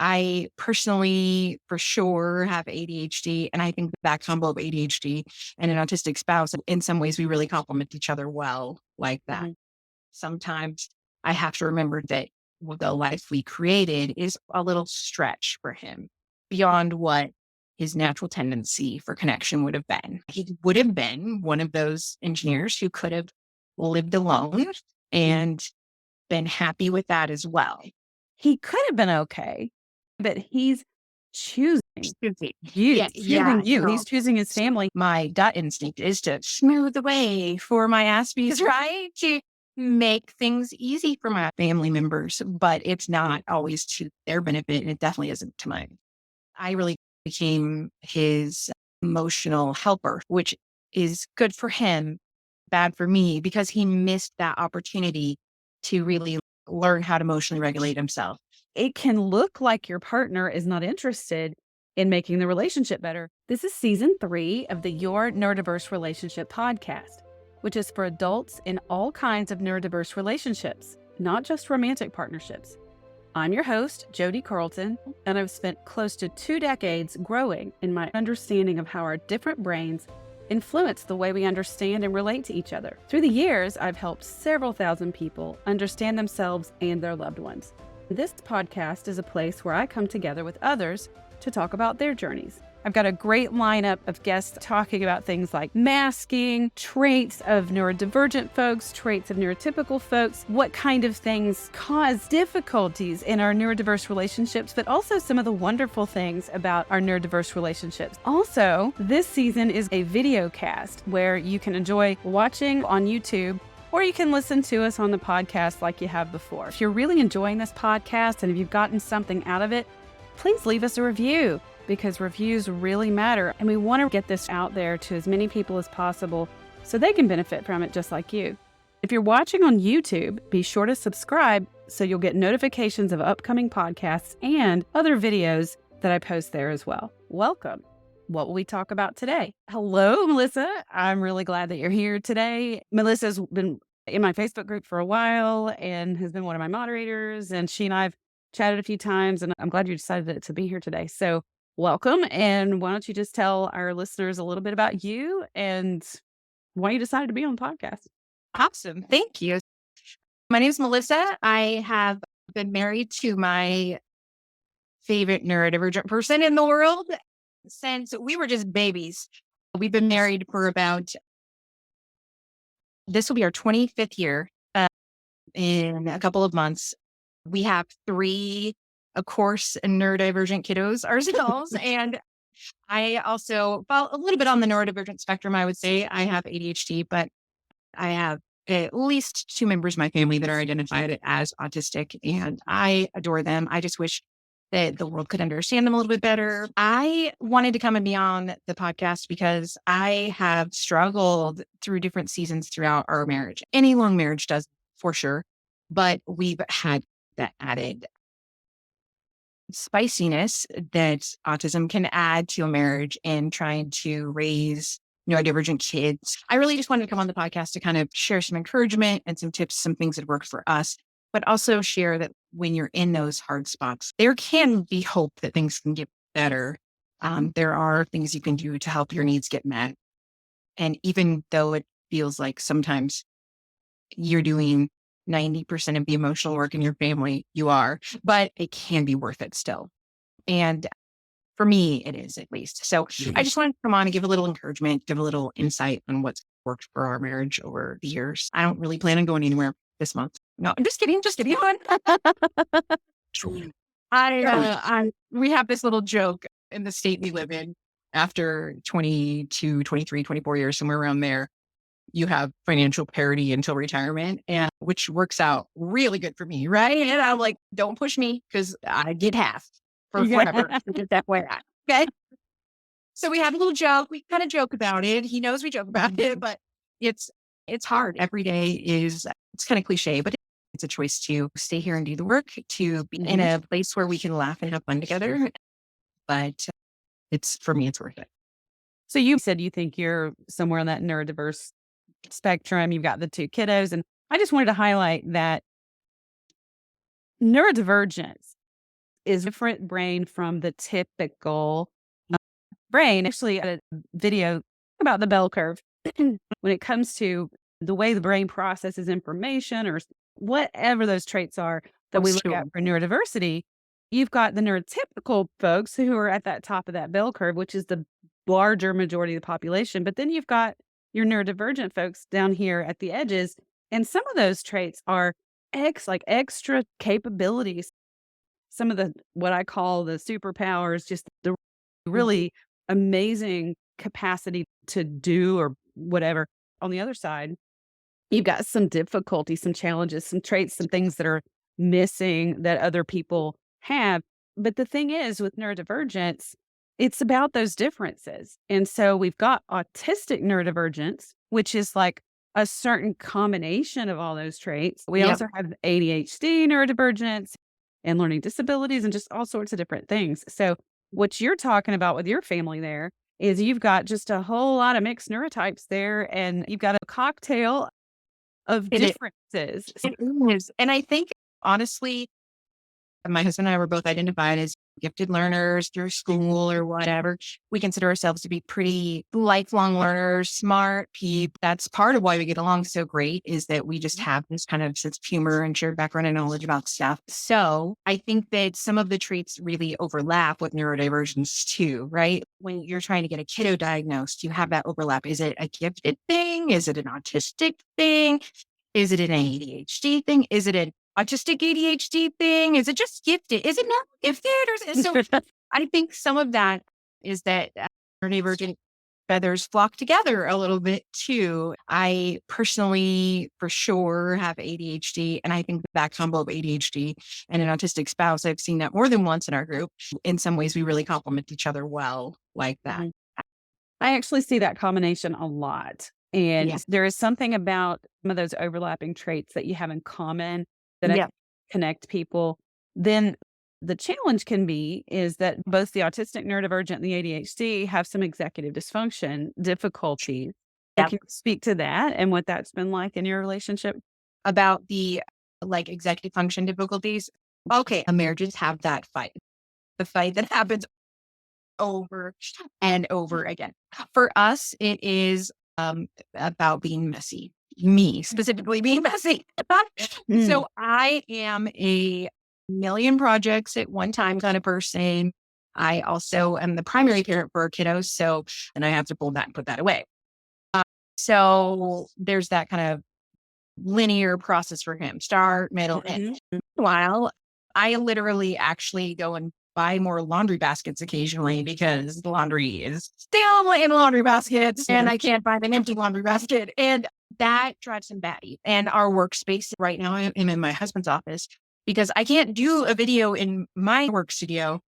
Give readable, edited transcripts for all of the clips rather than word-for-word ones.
I personally, for sure, have ADHD, and I think that combo of ADHD and an autistic spouse, in some ways, we really complement each other well like that. Mhm. Sometimes I have to remember that the life we created is a little stretch for him beyond what his natural tendency for connection would have been. He would have been one of those engineers who could have lived alone and been happy with that as well. He could have been okay, but he's choosing Excuse you. Yeah, He's choosing you. no. He's choosing his family. My gut instinct is to smooth the way for my Aspies, right? To make things easy for my family members, but it's not always to their benefit. And it definitely isn't to mine. I really became his emotional helper, which is good for him, bad for me, because he missed that opportunity to really learn how to emotionally regulate himself. It can look like your partner is not interested in making the relationship better. This is season 3 of the Your Neurodiverse Relationship podcast, which is for adults in all kinds of neurodiverse relationships, not just romantic partnerships. I'm your host, Jodi Carlton, and I've spent close to 2 decades growing in my understanding of how our different brains influence the way we understand and relate to each other. Through the years, I've helped several thousand people understand themselves and their loved ones. This podcast is a place where I come together with others to talk about their journeys. I've got a great lineup of guests talking about things like masking, traits of neurodivergent folks, traits of neurotypical folks, what kind of things cause difficulties in our neurodiverse relationships, but also some of the wonderful things about our neurodiverse relationships. Also, this season is a video cast where you can enjoy watching on YouTube, or you can listen to us on the podcast like you have before. If you're really enjoying this podcast and if you've gotten something out of it, please leave us a review, because reviews really matter. And we want to get this out there to as many people as possible so they can benefit from it just like you. If you're watching on YouTube, be sure to subscribe so you'll get notifications of upcoming podcasts and other videos that I post there as well. Welcome. What will we talk about today? Hello, Melissa. I'm really glad that you're here today. Melissa's been in my Facebook group for a while and has been one of my moderators, and she and I've chatted a few times, and I'm glad you decided to be here today. So welcome. And why don't you just tell our listeners a little bit about you and why you decided to be on the podcast? Awesome. Thank you. My name is Melissa. I have been married to my favorite neurodivergent person in the world since we were just babies. We've been married for this will be our 25th year in a couple of months. We have 3, of course, neurodivergent kiddos ourselves. And I also fall a little bit on the neurodivergent spectrum, I would say. I have ADHD, but I have at least 2 members of my family that are identified as autistic, and I adore them. I just wish that the world could understand them a little bit better. I wanted to come and be on the podcast because I have struggled through different seasons throughout our marriage. Any long marriage does, for sure, but we've had that added spiciness that autism can add to a marriage and trying to raise neurodivergent kids. I really just wanted to come on the podcast to kind of share some encouragement and some tips, some things that worked for us, but also share that when you're in those hard spots, there can be hope that things can get better. There are things you can do to help your needs get met. And even though it feels like sometimes you're doing 90% of the emotional work in your family, you are, but it can be worth it still. And for me, it is, at least. So I just wanted to come on and give a little encouragement, give a little insight on what's worked for our marriage over the years. I don't really plan on going anywhere this month. No, I'm just kidding. Just kidding. We have this little joke in the state we live in. After 22, 23, 24 years, somewhere around there, you have financial parity until retirement, and which works out really good for me, right? And I'm like, don't push me because I get half for forever. Get that way out. Okay. So we have a little joke. We kind of joke about it. He knows we joke about it, but it's hard. Every day it's kind of cliche, but it's a choice to stay here and do the work, to be in a place where we can laugh and have fun together. But for me, it's worth it. So you said you think you're somewhere on that neurodiverse spectrum. You've got the 2 kiddos. And I just wanted to highlight that neurodivergence is different brain from the typical brain. Actually, I had a video about the bell curve when it comes to the way the brain processes information or whatever those traits are that Oh, we look sure. at for neurodiversity. You've got the neurotypical folks who are at that top of that bell curve, which is the larger majority of the population. But then you've got your neurodivergent folks down here at the edges. And some of those traits are like extra capabilities, some of the what I call the superpowers, just the Mhm. really amazing capacity to do or whatever. On the other side, you've got some difficulty, some challenges, some traits, some things that are missing that other people have. But the thing is, with neurodivergence, it's about those differences. And so we've got autistic neurodivergence, which is like a certain combination of all those traits. We Yep. also have ADHD neurodivergence and learning disabilities and just all sorts of different things. So, what you're talking about with your family there is you've got just a whole lot of mixed neurotypes there, and you've got a cocktail of It differences. It is. And I think, honestly, my husband and I were both identified as gifted learners through school or whatever. We consider ourselves to be pretty lifelong learners, smart people. That's part of why we get along so great, is that we just have this kind of sense of humor and shared background and knowledge about stuff. So I think that some of the traits really overlap with neurodivergence too, right? When you're trying to get a kiddo diagnosed, you have that overlap. Is it a gifted thing? Is it an autistic thing? Is it an ADHD thing? Is it an autistic ADHD thing? Is it just gifted? Is it not gifted? Or is it, so I think some of that is that neurodivergent feathers flock together a little bit too. I personally, for sure, have ADHD, and I think that combo of ADHD and an autistic spouse, I've seen that more than once in our group. In some ways, we really complement each other well, like that. Mhm. I actually see that combination a lot. And Yeah. there is something about some of those overlapping traits that you have in common that I Yeah. think connect people. Then the challenge can be is that both the autistic neurodivergent and the ADHD have some executive dysfunction difficulties. So Yeah. can you speak to that and what that's been like in your relationship? About the like executive function difficulties. Okay, marriages have that fight. The fight that happens over and over again. For us, it is about being messy. Me specifically being messy. Mm, So I am a million projects at one time kind of person. I also am the primary parent for our kiddos. So, and I have to pull that and put that away. So there's that kind of linear process for him, start, middle, end. mhm, Meanwhile, I literally actually go and buy more laundry baskets occasionally because the laundry is still in laundry baskets and yeah. I can't find an empty laundry basket. And that drives him batty. And our workspace right now, I am in my husband's office because I can't do a video in my work studio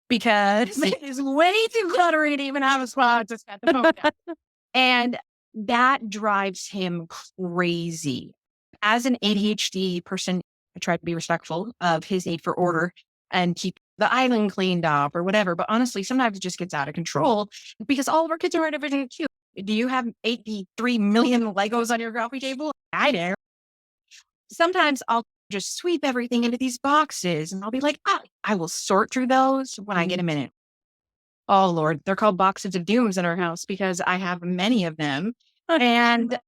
because it is way too cluttery to even have a spot to set the phone down. And that drives him crazy. As an ADHD person, I try to be respectful of his need for order and keep the island cleaned up or whatever. But honestly, sometimes it just gets out of control because all of our kids are individually cute. Do you have 83 million Legos on your coffee table? I do. Sometimes I'll just sweep everything into these boxes and I'll be like, I will sort through those when I get a Mhm. minute. Oh Lord, they're called boxes of dooms in our house because I have many of them. And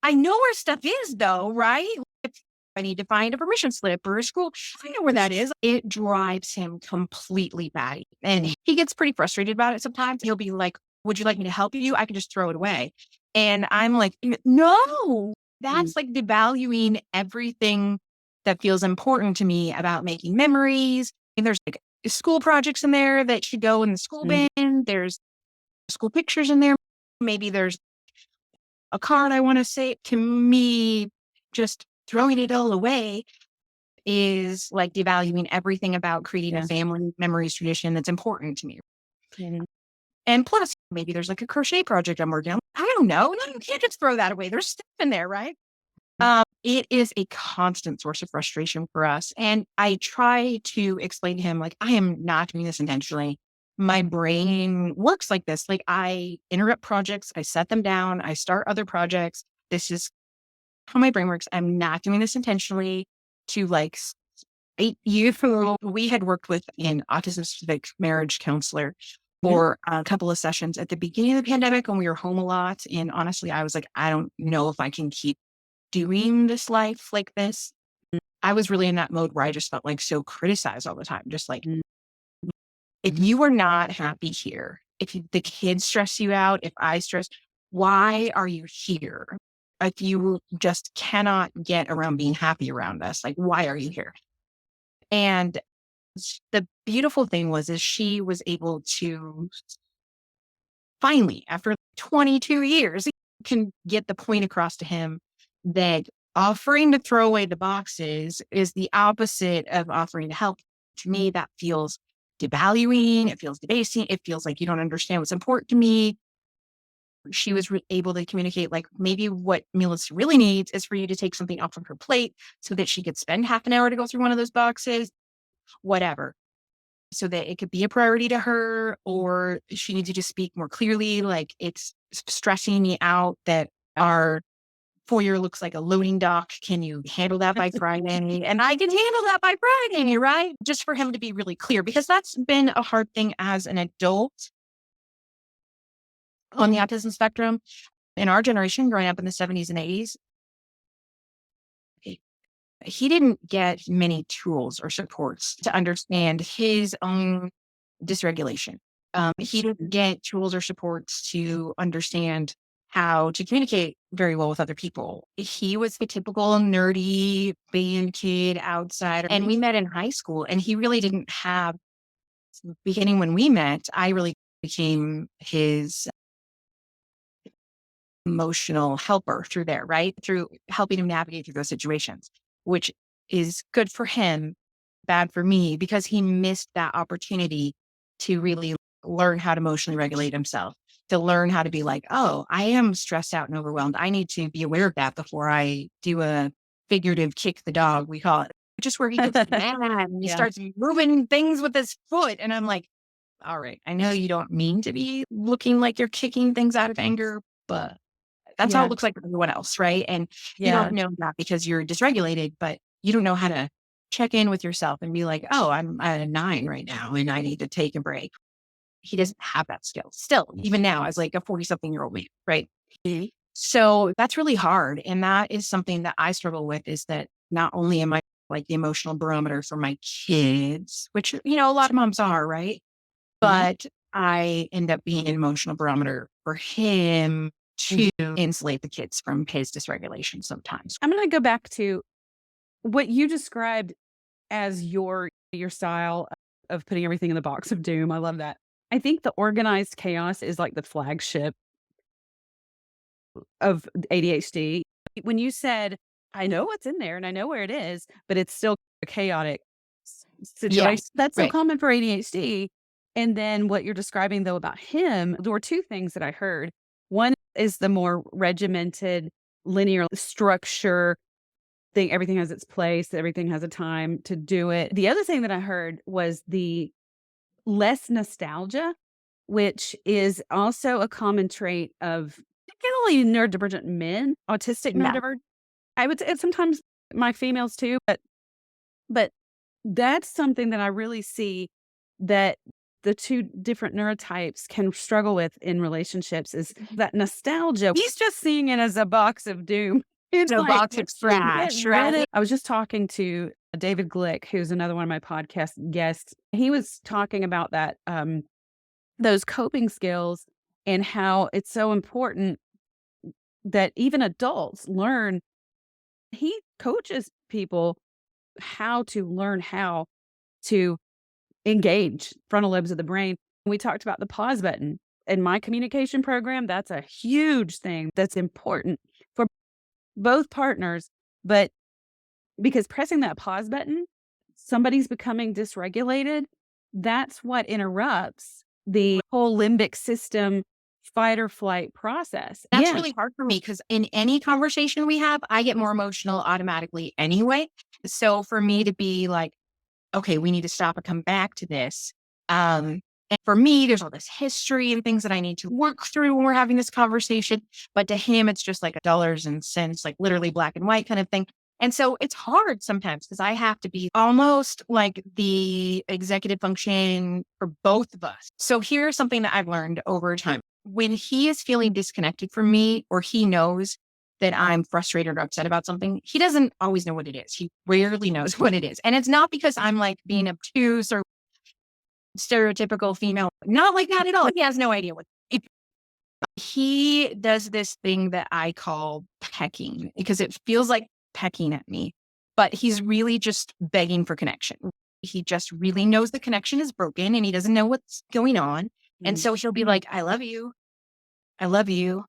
I know where stuff is though, right? If I need to find a permission slip or a school, I know where that is. It drives him completely batty. And he gets pretty frustrated about it sometimes. He'll be like, would you like me to help you? I can just throw it away. And I'm like, no, Mm, that's like devaluing everything that feels important to me about making memories. And there's like school projects in there that should go in the school mm, bin. There's school pictures in there. Maybe there's a card I want to say. To me, just throwing it all away is like devaluing everything about creating a yeah. family memories tradition that's important to me. Mhm. And plus, maybe there's like a crochet project I'm working on. I don't know. No, you can't just throw that away. There's stuff in there, right? It is a constant source of frustration for us. And I try to explain to him, like, I am not doing this intentionally. My brain works like this. Like, I interrupt projects, I set them down, I start other projects. This is how my brain works. I'm not doing this intentionally to like We had worked with an autism specific marriage counselor Mhm. for a couple of sessions at the beginning of the pandemic when we were home a lot. And honestly, I was like, I don't know if I can keep doing this life like this. I was really in that mode where I just felt like so criticized all the time. Just like, Mm. if you are not happy here, the kids stress you out, if I stress, why are you here? If you just cannot get around being happy around us, like, why are you here? And the beautiful thing is she was able to finally, after 22 years, can get the point across to him that offering to throw away the boxes is the opposite of offering to help. To me, that feels devaluing. It feels debasing. It feels like you don't understand what's important to me. She was able to communicate, like, maybe what Melissa really needs is for you to take something off of her plate so that she could spend half an hour to go through one of those boxes, whatever, so that it could be a priority to her, or she needs to just speak more clearly. Like, it's stressing me out that our foyer looks like a loading dock. Can you handle that by Friday? And I can handle that by Friday, right? Just for him to be really clear, because that's been a hard thing as an adult on the autism spectrum in our generation growing up in the 70s and 80s. He didn't get many tools or supports to understand his own dysregulation. He didn't get tools or supports to understand how to communicate very well with other people. He was a typical nerdy band kid, outsider. And we met in high school, and he really didn't have, beginning when we met, I really became his emotional helper through there, right? Through helping him navigate through those situations, which is good for him, bad for me, because he missed that opportunity to really learn how to emotionally regulate himself, to learn how to be like, oh, I am stressed out and overwhelmed. I need to be aware of that before I do a figurative kick the dog, we call it, just where he gets mad and he Yeah. starts moving things with his foot. And I'm like, all right, I know you don't mean to be looking like you're kicking things out of anger, but that's how it Yeah. looks like for everyone else, right? And you Yeah. don't know that because you're dysregulated, but you don't know how to check in with yourself and be like, oh, I'm at a 9 right now and I need to take a break. He doesn't have that skill still, even now as like a 40-something-year-old man, right? Mhm. So that's really hard. And that is something that I struggle with, is that not only am I like the emotional barometer for my kids, which, a lot of moms are, right? Mhm. But I end up being an emotional barometer for him to insulate the kids from his dysregulation sometimes. I'm going to go back to what you described as your style of putting everything in the box of doom. I love that. I think the organized chaos is like the flagship of ADHD. When you said, I know what's in there and I know where it is, but it's still a chaotic Yeah, situation. That's so right. common for ADHD. And then what you're describing though about him, there were two things that I heard. One is the more regimented, linear structure thing. Everything has its place, everything has a time to do it. The other thing that I heard was the less nostalgia, which is also a common trait of particularly neurodivergent men, autistic Yeah. neurodivergent. I would say and sometimes my females too, but that's something that I really see that the two different neurotypes can struggle with in relationships is that nostalgia. He's just seeing it as a box of doom. It's So like, box of get trash, rid right? of I was just talking to David Glick, who's another one of my podcast guests. He was talking about that, those coping skills and how it's so important that even adults learn. He coaches people how to learn how to engage frontal lobes of the brain. We talked about the pause button. In my communication program, that's a huge thing that's important for both partners. But because pressing that pause button, somebody's becoming dysregulated, that's what interrupts the whole limbic system fight or flight process. That's Yeah. really hard for me because in any conversation we have, I get more emotional automatically anyway. So for me to be like, okay, we need to stop and come back to this. And for me, there's all this history and things that I need to work through when we're having this conversation. But to him, it's just like a dollars and cents, like literally black and white kind of thing. And so it's hard sometimes because I have to be almost like the executive function for both of us. So here's something that I've learned over time. When he is feeling disconnected from me, or he knows that I'm frustrated or upset about something, he doesn't always know what it is. He rarely knows what it is. And it's not because I'm like being obtuse or stereotypical female, not like that at all. He has no idea what it, he does this thing that I call pecking because it feels like pecking at me, but he's really just begging for connection. He just really knows the connection is broken and he doesn't know what's going on. And so he'll be like, I love you. I love you.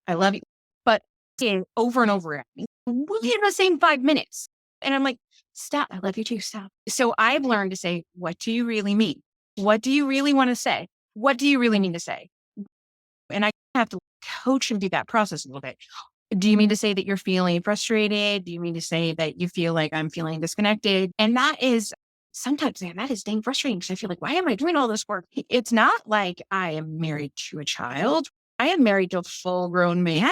I love you. But saying over and over at me within the same 5 minutes. And I'm like, stop. I love you too. Stop. So I've learned to say, what do you really mean? What do you really want to say? What do you really mean to say? And I have to coach him through that process a little bit. Do you mean to say that you're feeling frustrated? Do you mean to say that you feel like I'm feeling disconnected? And that is sometimes, man, that is dang frustrating because I feel like, why am I doing all this work? It's not like I am married to a child. I am married to a full grown man,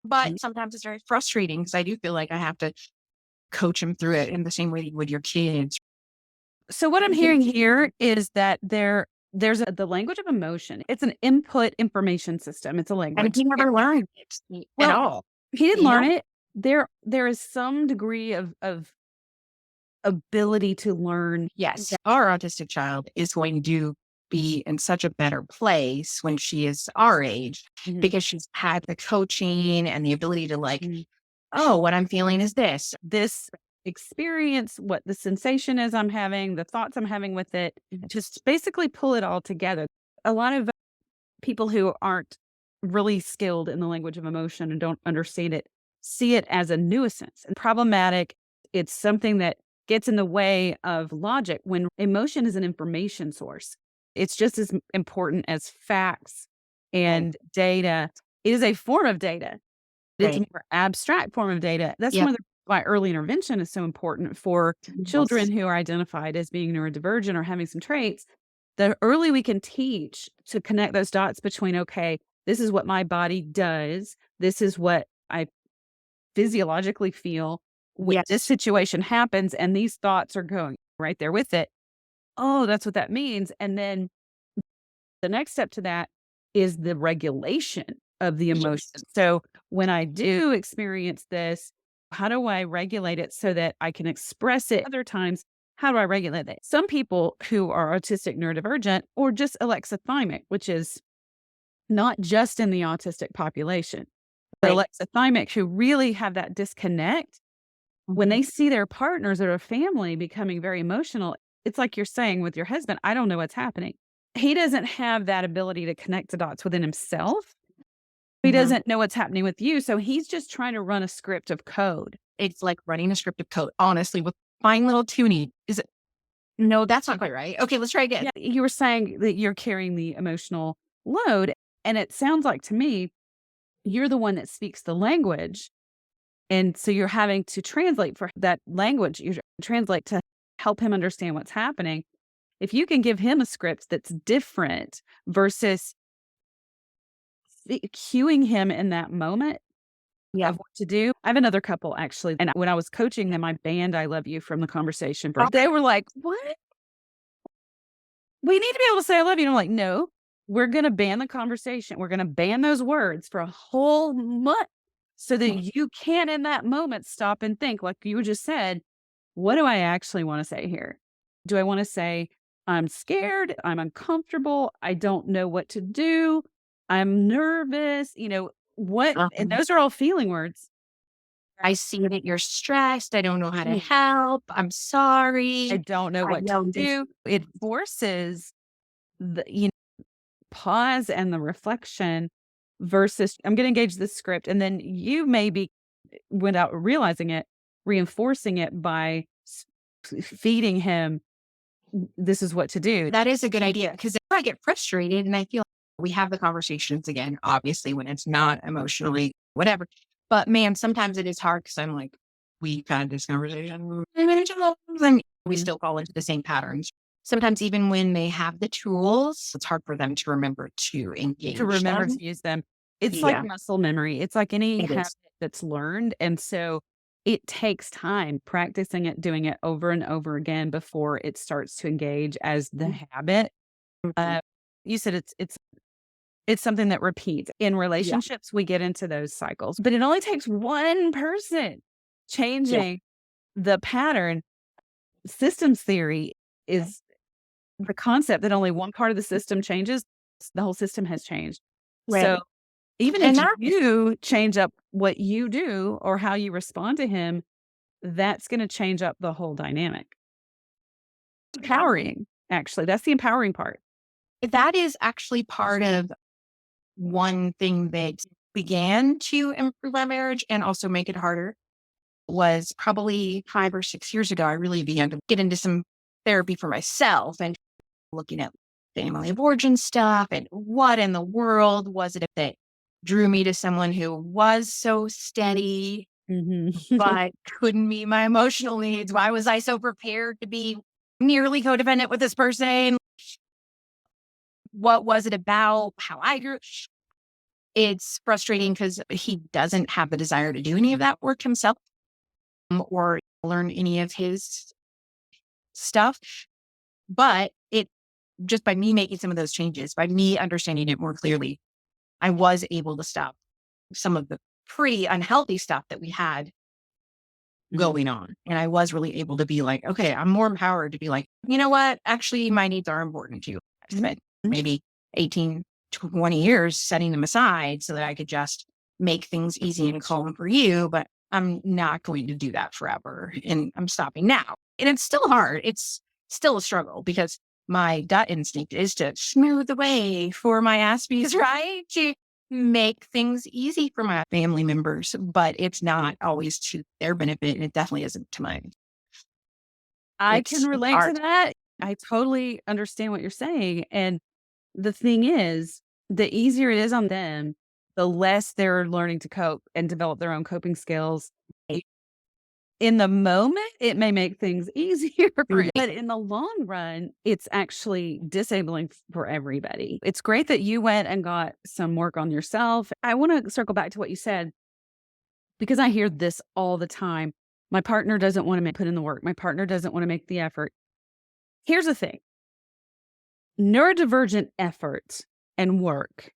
but sometimes it's very frustrating because I do feel like I have to coach him through it in the same way that you would your kids. So what I'm hearing here is that the language of emotion. It's an input information system. It's a And language. he never learned it at Well, all. he didn't You learn know? it. There is some degree of ability to learn. Yes, our autistic child is going to be in such a better place when she is our age Mhm. because she's had the coaching and the ability to like, Mhm. oh, what I'm feeling is this. This experience, what the sensation is I'm having, the thoughts I'm having with it, just basically pull it all together. A lot of people who aren't really skilled in the language of emotion and don't understand it see it as a nuisance and problematic. It's something that gets in the way of logic when emotion is an information source. It's just as important as facts Right. and data. It is a form of data. It's a Right. more abstract form of data. That's Yep. one of the why early intervention is so important for Yes. children who are identified as being neurodivergent or having some traits. The early we can teach to connect those dots between, okay, this is what my body does. This is what I physiologically feel when this Yes. situation happens, and these thoughts are going right there with it. Oh, that's what that means. And then the next step to that is the regulation of the emotion. Yes. So when I do experience this, how do I regulate it so that I can express it? Other times, how do I regulate it? Some people who are autistic neurodivergent or just alexithymic, which is not just in the autistic population, but Right. alexithymic who really have that disconnect when Mhm. they see their partners or their family becoming very emotional. It's like you're saying with your husband, I don't know what's happening. He doesn't have that ability to connect the dots within himself. He Mhm. doesn't know what's happening with you. So he's just trying to run a script of code. It's like running a script of code, honestly, with fine little tuning. Is it? No, that's not quite right. Okay, let's try again. Yeah. You were saying that you're carrying the emotional load. And it sounds like to me, you're the one that speaks the language. And so you're having to translate for that language. You translate to help him understand what's happening. If you can give him a script that's different versus cueing him in that moment Yeah. of what to do. I have another couple actually, and when I was coaching them, I banned "I love you" from the conversation. They were like, "What? We need to be able to say I love you." And I'm like, "No, we're gonna ban the conversation. We're gonna ban those words for a whole month so that you can, in that moment, stop and think, like you just said, what do I actually want to say here? Do I want to say, I'm scared, I'm uncomfortable, I don't know what to do, I'm nervous, what? And Uh-huh. those are all feeling words. I see that you're stressed. I don't know how to Mm. help. I'm I sorry. don't know I what to know this. do. It forces the pause and the reflection versus I'm going to engage this script. And then you may be, without realizing it, reinforcing it by feeding him, this is what to do. That is a good idea because if I get frustrated and I feel we have the conversations again, obviously, when it's not emotionally whatever. But man, sometimes it is hard because I'm like, we've had this conversation many times and we Mhm. still fall into the same patterns. Sometimes, even when they have the tools, it's hard for them to remember to To engage remember them. to use them. It's like Yeah, muscle memory. It's like any it habit is. that's learned. And so it takes time practicing it, doing it over and over again before it starts to engage as the habit. Mhm. Uh, you said it's something that repeats. In Yeah. relationships, we get into those cycles, but it only takes one person Yeah. changing the pattern. Systems theory is the concept that only one part of the system changes, the whole system has changed. So Right. even if And that you change up what you do or how you respond to him, that's going to change up the whole dynamic. Empowering, actually. That's the empowering part. that is actually part of one thing that began to improve my marriage and also make it harder was probably 5 or 6 years ago. I really began to get into some therapy for myself and looking at family of origin stuff and what in the world was it that drew me to someone who was so steady Mhm. but couldn't meet my emotional needs. Why was I so prepared to be nearly codependent with this person? What was it about how I grew? It's frustrating because he doesn't have the desire to do any of that work himself or learn any of his stuff. But it just by me making some of those changes, by me understanding it more clearly, I was able to stop some of the pretty unhealthy stuff that we had Mhm. going on. And I was really able to be like, okay, I'm more empowered to be like, you know what? Actually, my needs are important too. I spent maybe 18, 20 years setting them aside so that I could just make things easy and calm for you. But I'm not going to do that forever. And I'm stopping now. And it's still hard. It's still a struggle because my gut instinct is to smooth the way for my Aspies, right? To make things easy for my family members, but it's not always to their benefit, and it definitely isn't to mine. I can It's relate to art. that. I totally understand what you're saying. And the thing is, the easier it is on them, the less they're learning to cope and develop their own coping skills. In the moment, it may make things easier, Right. but in the long run, it's actually disabling for everybody. It's great that you went and got some work on yourself. I want to circle back to what you said because I hear this all the time. My partner doesn't want to put in the work. My partner doesn't want to make the effort. Here's the thing: neurodivergent effort and work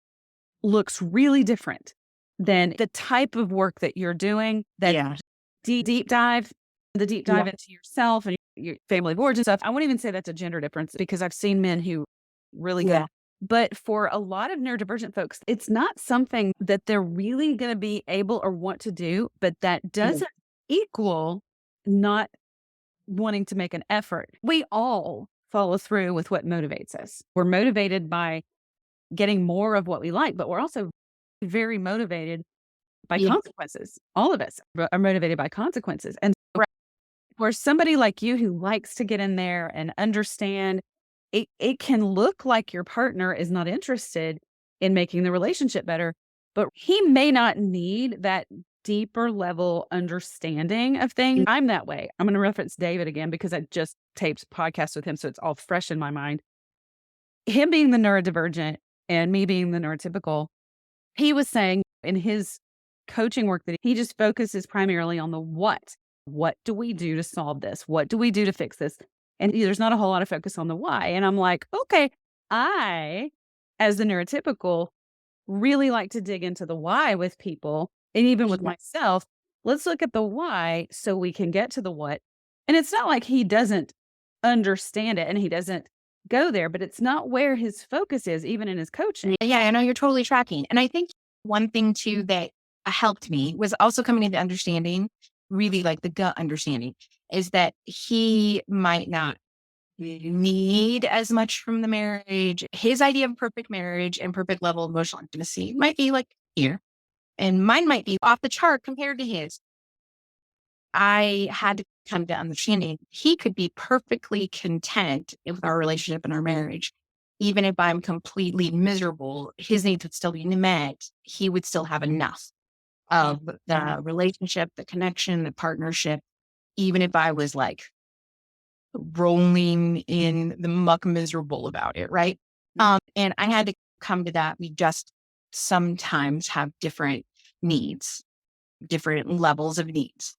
looks really different than the type of work that you're doing that Yeah. deep dive, the deep Yeah. dive into yourself and your family of origin stuff. I won't even say that's a gender difference because I've seen men who really good. Yeah. But for a lot of neurodivergent folks, it's not something that they're really going to be able or want to do, but that Yeah. doesn't equal not wanting to make an effort. We all follow through with what motivates us. We're motivated by getting more of what we like, but we're also very motivated by Yeah. consequences. All of us are motivated by consequences. And for somebody like you who likes to get in there and understand, it can look like your partner is not interested in making the relationship better, but he may not need that deeper level understanding of things. I'm that way. I'm going to reference David again because I just taped podcasts with him, so it's all fresh in my mind. Him being the neurodivergent and me being the neurotypical, he was saying in his coaching work that he just focuses primarily on the what. What do we do to solve this? What do we do to fix this? And there's not a whole lot of focus on the why. And I'm like, okay, I, as the neurotypical, really like to dig into the why with people and even with Yeah. myself. Let's look at the why so we can get to the what. And it's not like he doesn't understand it and he doesn't go there, but it's not where his focus is, even in his coaching. Yeah. I know you're totally tracking. And I think one thing too that helped me was also coming into understanding, really like the gut understanding, is that he might not need as much from the marriage. His idea of perfect marriage and perfect level of emotional intimacy might be like here, and mine might be off the chart compared to his. I had to come to understanding he could be perfectly content with our relationship and our marriage. Even if I'm completely miserable, his needs would still be met. He would still have enough of the relationship, the connection, the partnership, even if I was like rolling in the muck miserable about it, right? And I had to come to that. We just sometimes have different needs, different levels of needs.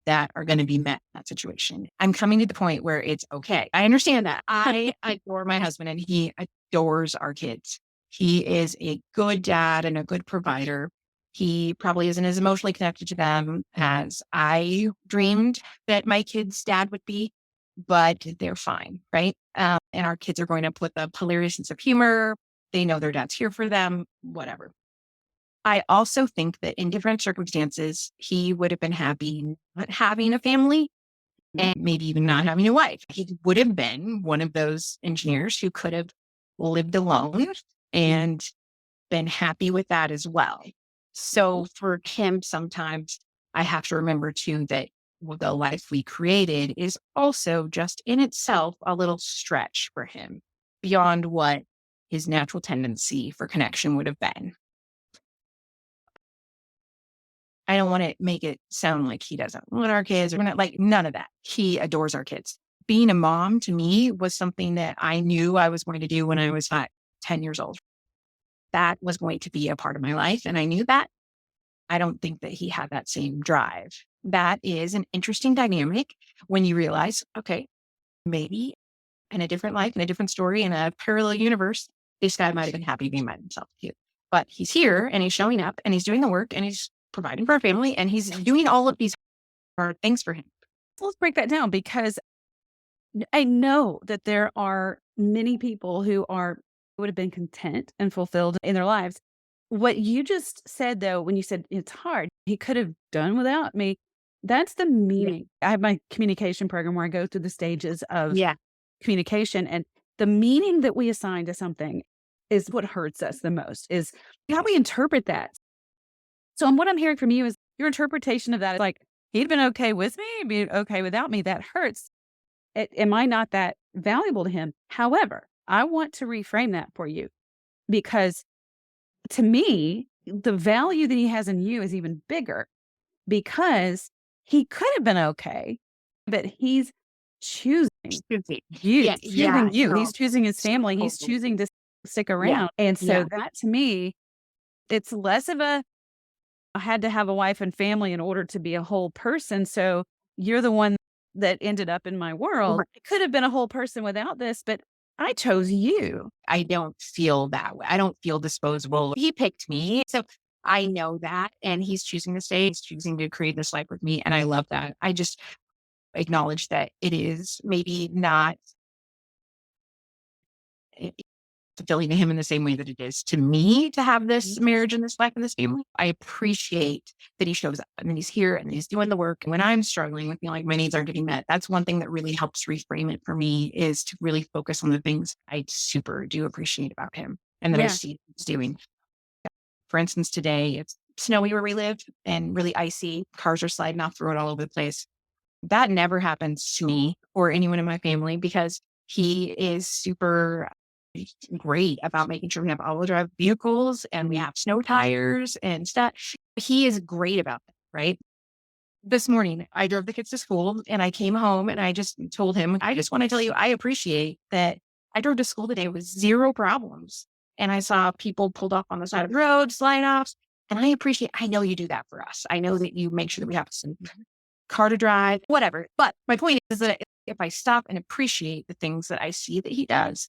that are going to be met in that situation. I'm coming to the point where it's okay. I understand that. I adore my husband and he adores our kids. He is a good dad and a good provider. He probably isn't as emotionally connected to them as I dreamed that my kid's dad would be, but they're fine, right? And our kids are growing up with a hilarious sense of humor. They know their dad's here for them, whatever. I also think that in different circumstances, he would have been happy not having a family and maybe even not having a wife. He would have been one of those engineers who could have lived alone and been happy with that as well. So for him, sometimes I have to remember too that the life we created is also just in itself a little stretch for him beyond what his natural tendency for connection would have been. I don't want to make it sound like he doesn't want our kids or not, like none of that. He adores our kids. Being a mom to me was something that I knew I was going to do when I was 10 years old. That was going to be a part of my life. And I knew that. I don't think that he had that same drive. That is an interesting dynamic when you realize, okay, maybe in a different life, in a different story, in a parallel universe, this guy might have been happy being by himself too. But he's here and he's showing up and he's doing the work and he's providing for our family and he's doing all of these hard things for him. So let's break that down because I know that there are many people who would have been content and fulfilled in their lives. What you just said, though, when you said it's hard, he could have done without me. That's the meaning. I have my communication program where I go through the stages of communication, and the meaning that we assign to something is what hurts us the most, is how we interpret that. So what I'm hearing from you is your interpretation of that is like, he'd been okay with me, be okay without me. That hurts. Am I not that valuable to him? However, I want to reframe that for you because to me, the value that he has in you is even bigger because he could have been okay, but he's choosing you. He's choosing you. No, He's choosing his family. He's choosing to stick around. And so that to me, it's less of I had to have a wife and family in order to be a whole person. So you're the one that ended up in my world. Right. I could have been a whole person without this, but I chose you. I don't feel that way. I don't feel disposable. He picked me. So I know that. And he's choosing to stay. He's choosing to create this life with me. And I love that. I just acknowledge that it is maybe not fulfilling to him in the same way that it is to me to have this marriage and this life and this family. I appreciate that he shows up and then he's here and he's doing the work. And when I'm struggling with feeling like my needs aren't getting met, that's one thing that really helps reframe it for me is to really focus on the things I super do appreciate about him and that I see he's doing. For instance, today it's snowy where we live and really icy. Cars are sliding off the road all over the place. That never happens to me or anyone in my family because he is super great about making sure we have all-wheel drive vehicles and we have snow tires and stuff. He is great about that, right? This morning, I drove the kids to school and I came home and I just told him, I just want to tell you, I appreciate that I drove to school today with zero problems. And I saw people pulled off on the side of the road, slide offs. And I know you do that for us. I know that you make sure that we have some car to drive, whatever. But my point is that if I stop and appreciate the things that I see that he does,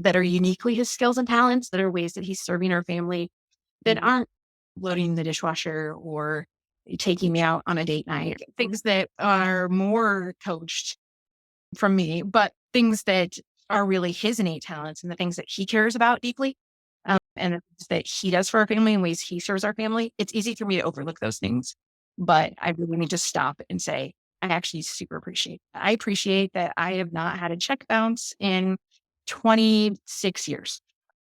that are uniquely his skills and talents, that are ways that he's serving our family, that aren't loading the dishwasher or taking me out on a date night, things that are more coached from me, but things that are really his innate talents and the things that he cares about deeply. And the things that he does for our family and ways he serves our family, it's easy for me to overlook those things. But I really need to stop and say, I actually super appreciate that. I appreciate that I have not had a check bounce in 26 years.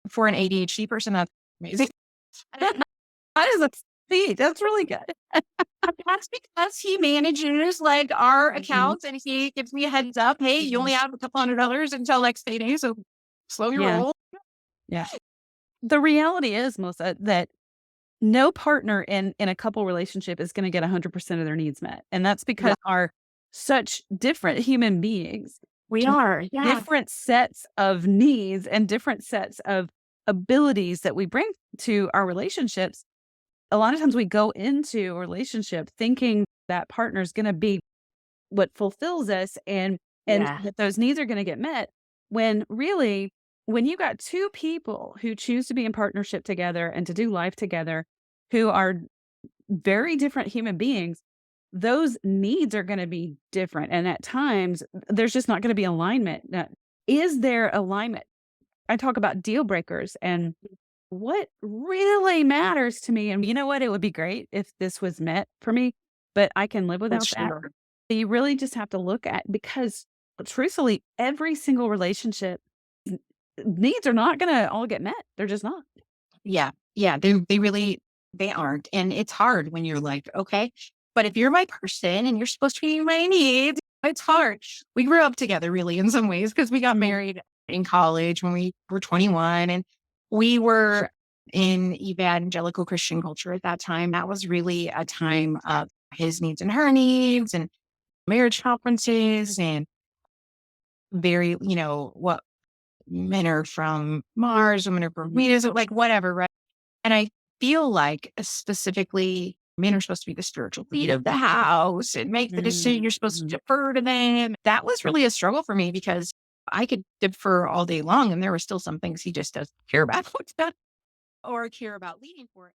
For an ADHD person, that's amazing. That is a feat. That's really good. That's because he manages like our accounts and he gives me a heads up. Hey, you only have a couple $100 until next payday, so slow your roll. Yeah. The reality is, Melissa, that no partner in a couple relationship is going to get 100% of their needs met. And that's because are such different human beings. We are. Different sets of needs and different sets of abilities that we bring to our relationships. A lot of times we go into a relationship thinking that partner is going to be what fulfills us, and Yeah. that those needs are going to get met. When really, when you got two people who choose to be in partnership together and to do life together, who are very different human beings, those needs are going to be different. And at times, there's just not going to be alignment. Now, is there alignment? I talk about deal breakers and what really matters to me. And you know what? It would be great if this was met for me, but I can live For without that. sure. You really just have to look at, because truthfully, every single relationship needs are not going to all get met. They're just not. Yeah. Yeah. They really, they aren't. And it's hard when you're like, okay, but if you're my person and you're supposed to meet my needs, it's hard. We grew up together really in some ways because we got married in college when we were 21, and we were in evangelical Christian culture at that time. That was really a time of his needs and her needs and marriage conferences and very, what men are from Mars, women are from Venus, like whatever, right? And I feel like specifically men are supposed to be the spiritual lead of the house and make the decision. You're supposed to defer to them. That was really a struggle for me because I could defer all day long and there were still some things he just doesn't care about or care about leading for.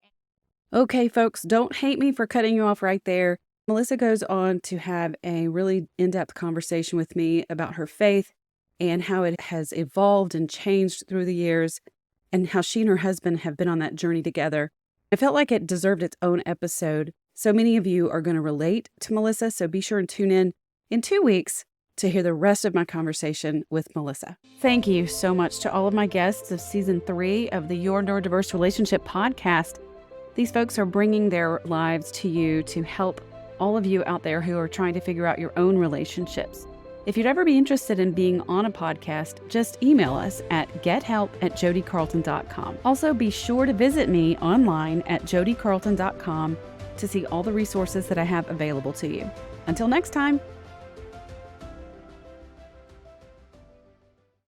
Okay, folks, don't hate me for cutting you off right there. Melissa goes on to have a really in-depth conversation with me about her faith and how it has evolved and changed through the years, and how she and her husband have been on that journey together. I felt like it deserved its own episode. So many of you are going to relate to Melissa, so be sure and tune in 2 weeks to hear the rest of my conversation with Melissa. Thank you so much to all of my guests of Season 3 of the Your Neurodiverse Relationship podcast. These folks are bringing their lives to you to help all of you out there who are trying to figure out your own relationships. If you'd ever be interested in being on a podcast, just email us at gethelp@jodicarlton.com. Also, be sure to visit me online at jodicarlton.com to see all the resources that I have available to you. Until next time.